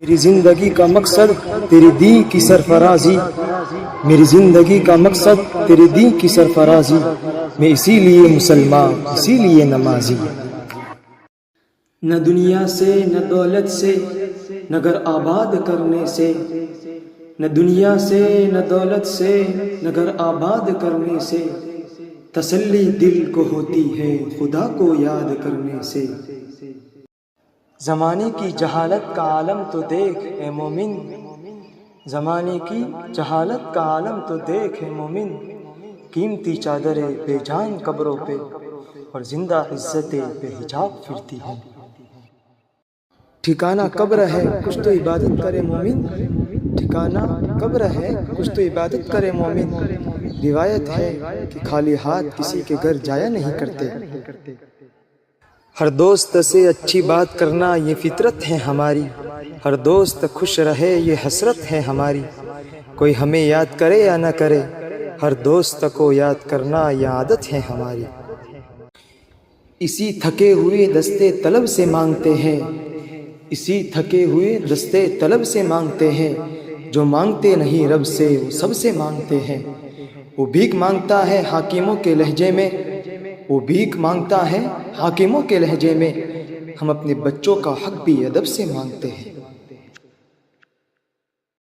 میری زندگی کا مقصد تیری دین کی سرفرازی، میری زندگی کا مقصد تیری دین کی سرفرازی، میں اسی لیے مسلمان، اسی لیے نمازی۔ نہ دنیا سے نہ دولت سے نہ گھر آباد کرنے سے، نہ دنیا سے نہ دولت سے نہ گھر آباد کرنے سے، تسلی دل کو ہوتی ہے خدا کو یاد کرنے سے۔ زمانے کی جہالت کا عالم تو دیکھ اے مومن، زمانے کی جہالت کا عالم تو دیکھ اے مومن، قیمتی چادریں بے جان قبروں پہ اور زندہ عزتیں بے حجاب پھرتی ہیں۔ ٹھکانہ قبر ہے کچھ تو عبادت کرے مومن، ٹھکانہ قبر ہے کچھ تو عبادت کرے مومن، روایت ہے کہ خالی ہاتھ کسی کے گھر جایا نہیں کرتے۔ ہر دوست سے اچھی بات کرنا یہ فطرت ہے ہماری، ہر دوست خوش رہے یہ حسرت ہے ہماری، کوئی ہمیں یاد کرے یا نہ کرے، ہر دوست کو یاد کرنا یہ عادت ہے ہماری۔ اسی تھکے ہوئے دستے طلب سے مانگتے ہیں، اسی تھکے ہوئے دستے طلب سے مانگتے ہیں، جو مانگتے نہیں رب سے وہ سب سے مانگتے ہیں۔ وہ بھیک مانگتا ہے حاکموں کے لہجے میں، وہ بھیک مانگتا ہے حاکموں کے لہجے میں، ہم اپنے بچوں کا حق بھی ادب سے مانگتے ہیں۔